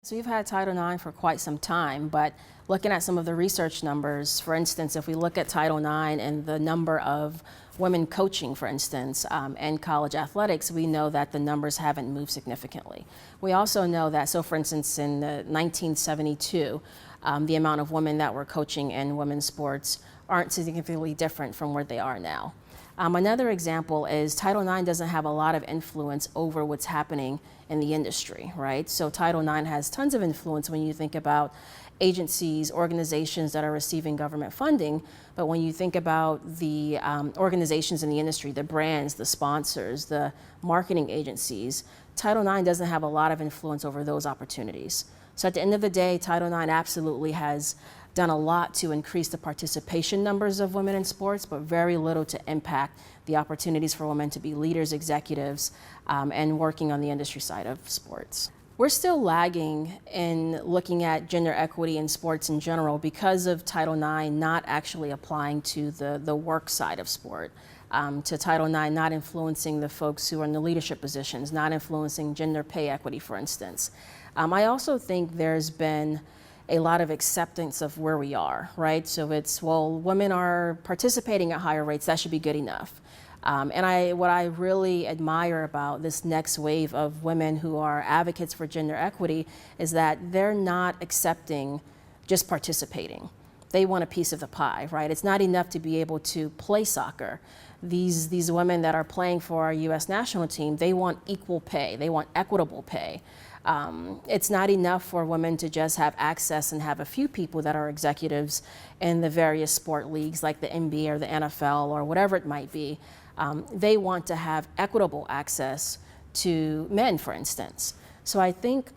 So we've had Title IX for quite some time, but looking at some of the research numbers, for instance, if we look at Title IX and the number of women coaching, for instance, in college athletics, we know that the numbers haven't moved significantly. We also know that, so for instance, in 1972, the amount of women that were coaching in women's sports aren't significantly different from where they are now. Another example is Title IX doesn't have a lot of influence over what's happening in the industry, right? So Title IX has tons of influence when you think about agencies, organizations that are receiving government funding, but when you think about the organizations in the industry, the brands, the sponsors, the marketing agencies, Title IX doesn't have a lot of influence over those opportunities. So at the end of the day, Title IX absolutely has done a lot to increase the participation numbers of women in sports, but very little to impact the opportunities for women to be leaders, executives, and working on the industry side of sports. We're still lagging in looking at gender equity in sports in general because of Title IX not actually applying to the work side of sport, to Title IX not influencing the folks who are in the leadership positions, not influencing gender pay equity, for instance. I also think there's been a lot of acceptance of where we are, right? So it's, well, women are participating at higher rates, that should be good enough. What I really admire about this next wave of women who are advocates for gender equity is that they're not accepting just participating. They want a piece of the pie, right? It's not enough to be able to play soccer. These women that are playing for our U.S. national team, they want equal pay, they want equitable pay. It's not enough for women to just have access and have a few people that are executives in the various sport leagues like the NBA or the NFL or whatever it might be. They want to have equitable access to men, for instance. So I think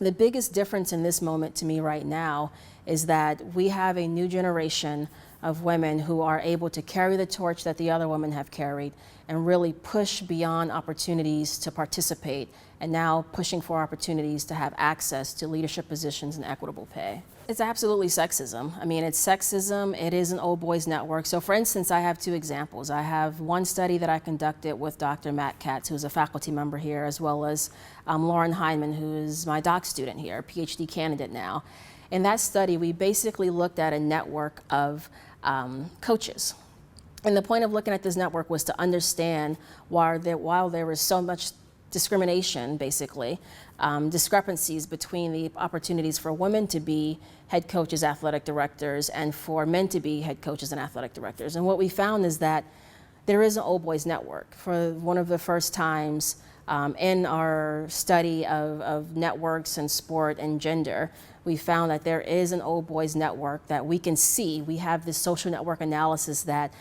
the biggest difference in this moment to me right now is that we have a new generation of women who are able to carry the torch that the other women have carried and really push beyond opportunities to participate and now pushing for opportunities to have access to leadership positions and equitable pay. It's absolutely sexism. I mean, it's sexism, it is an old boys network. So for instance, I have two examples. I have one study that I conducted with Dr. Matt Katz, who's a faculty member here, as well as Lauren Hyman, who is my doc student here, a PhD candidate now. In that study, we basically looked at a network of coaches. And the point of looking at this network was to understand while there was so much discrimination, basically, discrepancies between the opportunities for women to be head coaches, athletic directors, and for men to be head coaches and athletic directors. And what we found is that there is an old boys network. For one of the first times in our study of networks and sport and gender, we found that there is an old boys network that we can see. We have this social network analysis that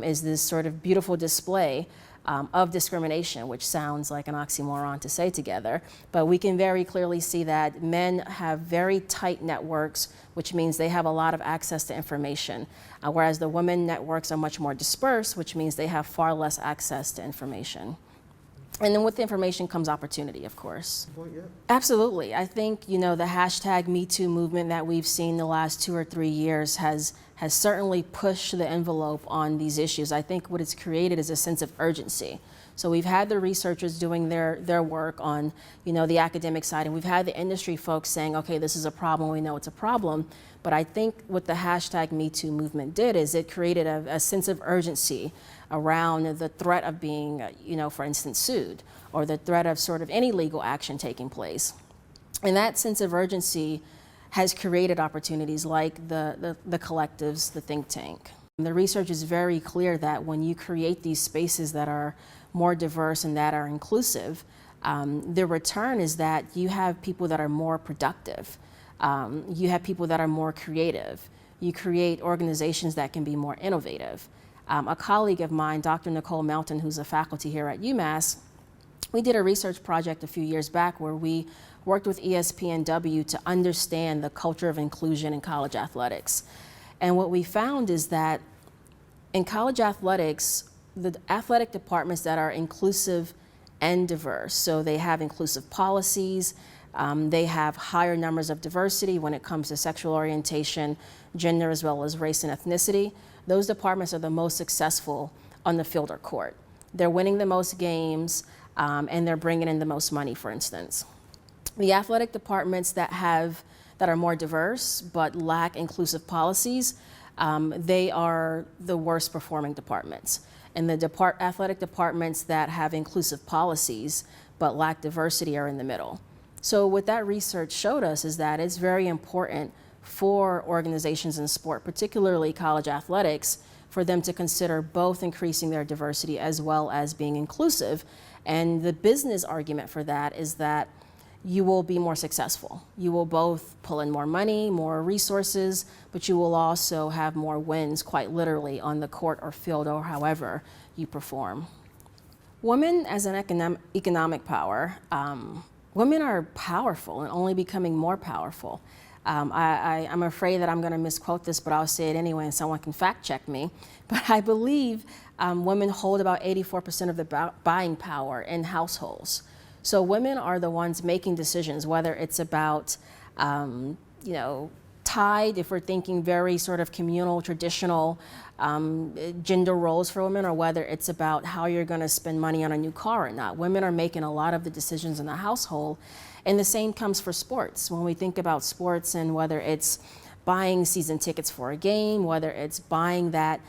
is this sort of beautiful display of discrimination, which sounds like an oxymoron to say together, but we can very clearly see that men have very tight networks, which means they have a lot of access to information, whereas the women networks are much more dispersed, which means they have far less access to information. And then with the information comes opportunity, of course. Well, yeah. Absolutely. I think, you know, the hashtag #MeToo movement that we've seen the last 2 or 3 years has certainly pushed the envelope on these issues. I think what it's created is a sense of urgency. So we've had the researchers doing their work on, you know, the academic side, and we've had the industry folks saying, okay, this is a problem, we know it's a problem. But I think what the hashtag #MeToo movement did is it created a sense of urgency around the threat of being, you know, for instance, sued, or the threat of sort of any legal action taking place. And that sense of urgency has created opportunities like the collectives, the think tank. The research is very clear that when you create these spaces that are more diverse and that are inclusive, the return is that you have people that are more productive. You have people that are more creative. You create organizations that can be more innovative. A colleague of mine, Dr. Nicole Melton, who's a faculty here at UMass, we did a research project a few years back where we worked with ESPNW to understand the culture of inclusion in college athletics. And what we found is that in college athletics, the athletic departments that are inclusive and diverse, so they have inclusive policies, they have higher numbers of diversity when it comes to sexual orientation, gender, as well as race and ethnicity. Those departments are the most successful on the field or court. They're winning the most games and they're bringing in the most money, for instance. The athletic departments that are more diverse but lack inclusive policies, they are the worst performing departments. And the athletic departments that have inclusive policies but lack diversity are in the middle. So what that research showed us is that it's very important for organizations in sport, particularly college athletics, for them to consider both increasing their diversity as well as being inclusive. And the business argument for that is that you will be more successful. You will both pull in more money, more resources, but you will also have more wins, quite literally, on the court or field or however you perform. Women as an economic power, women are powerful and only becoming more powerful. I'm afraid that I'm going to misquote this, but I'll say it anyway and someone can fact check me. But I believe women hold about 84% of the buying power in households. So women are the ones making decisions, whether it's about, tide, if we're thinking very sort of communal, traditional gender roles for women, or whether it's about how you're going to spend money on a new car or not. Women are making a lot of the decisions in the household. And the same comes for sports. When we think about sports and whether it's buying season tickets for a game, whether it's buying that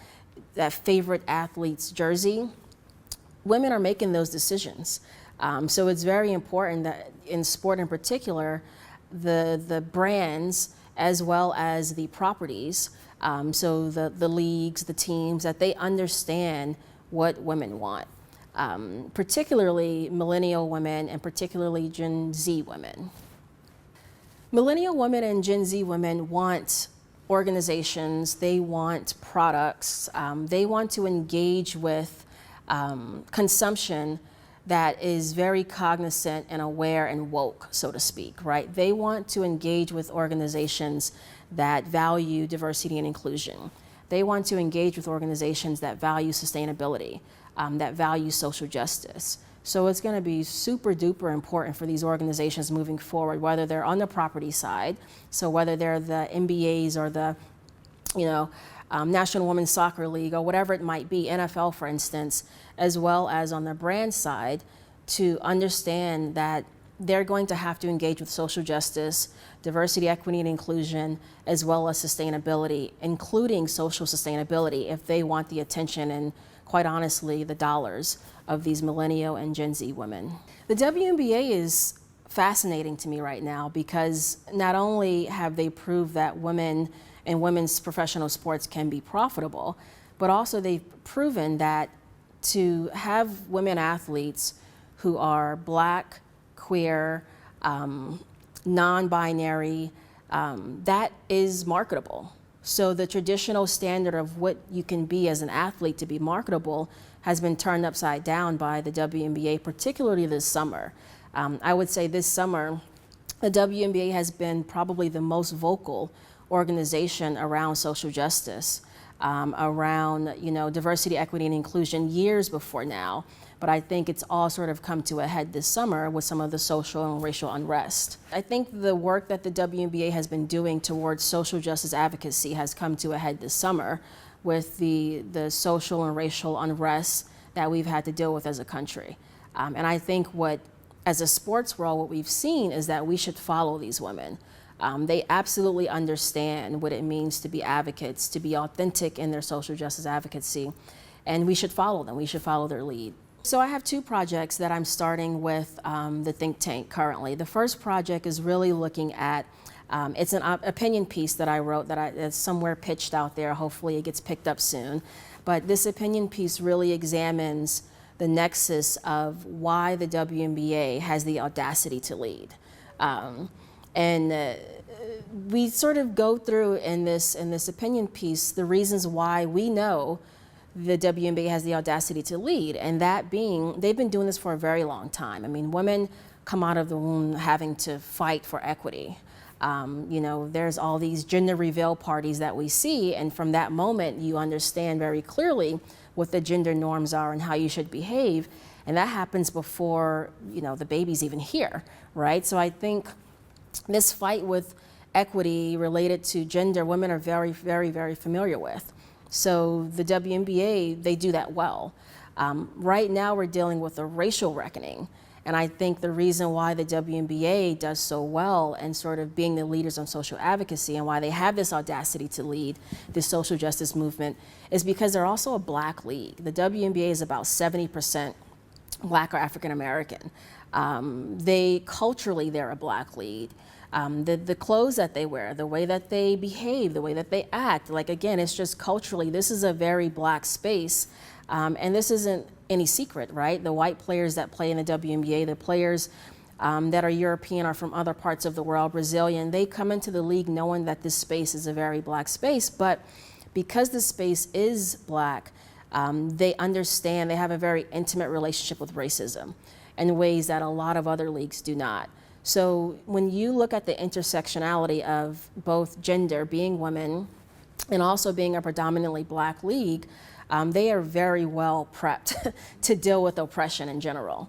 favorite athlete's jersey, women are making those decisions. So it's very important that in sport in particular, the brands as well as the properties, so the leagues, the teams, that they understand what women want, particularly millennial women and particularly Gen Z women. Millennial women and Gen Z women want organizations, they want products, they want to engage with consumption that is very cognizant and aware and woke, so to speak, right? They want to engage with organizations that value diversity and inclusion. They want to engage with organizations that value sustainability, that value social justice. So it's going to be super duper important for these organizations moving forward, whether they're on the property side, so whether they're the NBAs or the, National Women's Soccer League or whatever it might be, NFL for instance, as well as on the brand side, to understand that they're going to have to engage with social justice, diversity, equity, and inclusion, as well as sustainability, including social sustainability, if they want the attention and, quite honestly, the dollars of these millennial and Gen Z women. The WNBA is fascinating to me right now because not only have they proved that women and women's professional sports can be profitable, but also they've proven that to have women athletes who are Black, queer, non-binary, that is marketable. So the traditional standard of what you can be as an athlete to be marketable has been turned upside down by the WNBA, particularly this summer. I would say this summer, the WNBA has been probably the most vocal organization around social justice, around diversity, equity, and inclusion years before now. But I think it's all sort of come to a head this summer with some of the social and racial unrest. I think the work that the WNBA has been doing towards social justice advocacy has come to a head this summer with the social and racial unrest that we've had to deal with as a country. And I think as a sports world, what we've seen is that we should follow these women. They absolutely understand what it means to be advocates, to be authentic in their social justice advocacy, and we should follow them. We should follow their lead. So I have two projects that I'm starting with the think tank currently. The first project is really looking at, it's an opinion piece that I wrote that's somewhere pitched out there. Hopefully it gets picked up soon. But this opinion piece really examines the nexus of why the WNBA has the audacity to lead. We sort of go through in this opinion piece the reasons why we know the WNBA has the audacity to lead, and that being, they've been doing this for a very long time. I mean, women come out of the womb having to fight for equity. There's all these gender reveal parties that we see, and from that moment, you understand very clearly what the gender norms are and how you should behave, and that happens before, the baby's even here, right? So I think this fight with equity related to gender, women are very, very, very familiar with. So the WNBA, they do that well. Right now we're dealing with a racial reckoning, And I think the reason why the WNBA does so well in sort of being the leaders on social advocacy and why they have this audacity to lead this social justice movement is because they're also a Black league. The WNBA is about 70% Black or African American. Culturally, they're a Black league. The clothes that they wear, the way that they behave, the way that they act, like again, it's just culturally, this is a very Black space. And this isn't any secret, right? The white players that play in the WNBA, the players that are European or from other parts of the world, Brazilian, they come into the league knowing that this space is a very Black space. But because the space is Black, they understand, they have a very intimate relationship with racism in ways that a lot of other leagues do not. So when you look at the intersectionality of both gender, being women, and also being a predominantly Black league, they are very well prepped to deal with oppression in general.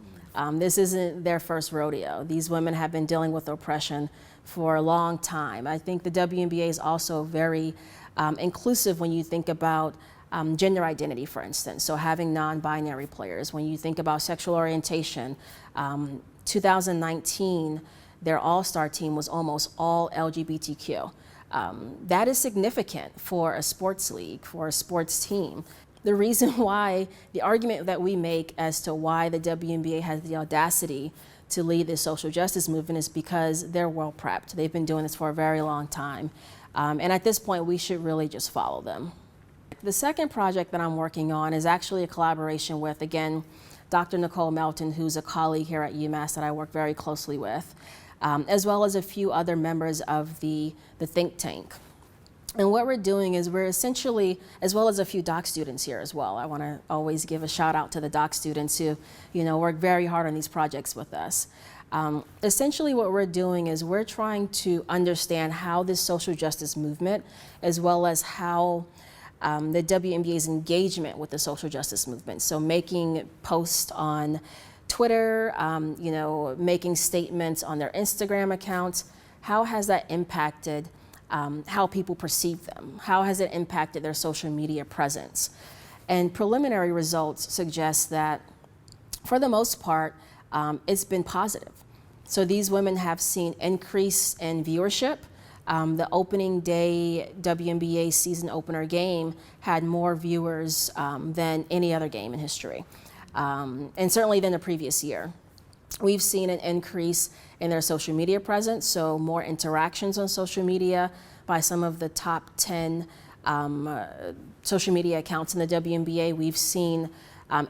This isn't their first rodeo. These women have been dealing with oppression for a long time. I think the WNBA is also very inclusive when you think about gender identity, for instance, so having non-binary players. When you think about sexual orientation, 2019, their all-star team was almost all LGBTQ. That is significant for a sports league, for a sports team. The reason why, the argument that we make as to why the WNBA has the audacity to lead this social justice movement is because they're well prepped. They've been doing this for a very long time. And at this point, we should really just follow them. The second project that I'm working on is actually a collaboration with, again, Dr. Nicole Melton, who's a colleague here at UMass that I work very closely with, as well as a few other members of the think tank. And what we're doing is we're essentially, as well as a few doc students here as well. I want to always give a shout out to the doc students who, work very hard on these projects with us. Essentially what we're doing is we're trying to understand how this social justice movement, as well as how the WNBA's engagement with the social justice movement. So making posts on Twitter, making statements on their Instagram accounts, how has that impacted how people perceive them? How has it impacted their social media presence? And preliminary results suggest that, for the most part, it's been positive. So these women have seen increase in viewership. The opening day WNBA season opener game had more viewers than any other game in history, and certainly than the previous year. We've seen an increase in their social media presence, so more interactions on social media by some of the top 10 social media accounts in the WNBA. We've seen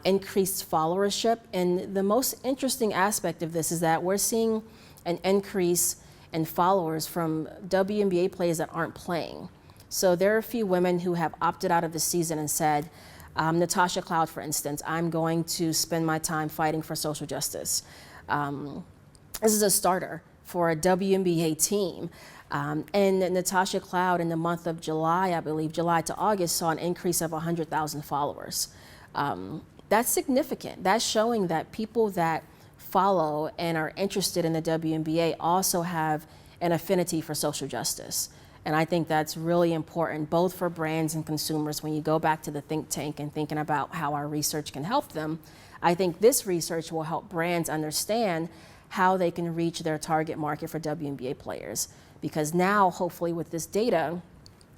increased followership, and the most interesting aspect of this is that we're seeing an increase in followers from WNBA players that aren't playing. So there are a few women who have opted out of the season and said, Natasha Cloud, for instance, I'm going to spend my time fighting for social justice. This is a starter for a WNBA team. And Natasha Cloud in the month of July, I believe, July to August, saw an increase of 100,000 followers. That's significant. That's showing that people that follow and are interested in the WNBA also have an affinity for social justice. And I think that's really important, both for brands and consumers. When you go back to the think tank and thinking about how our research can help them, I think this research will help brands understand how they can reach their target market for WNBA players. Because now, hopefully with this data,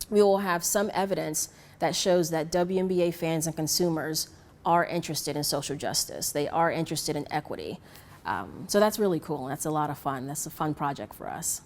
we will have some evidence that shows that WNBA fans and consumers are interested in social justice. They are interested in equity. So that's really cool, and that's a lot of fun. That's a fun project for us.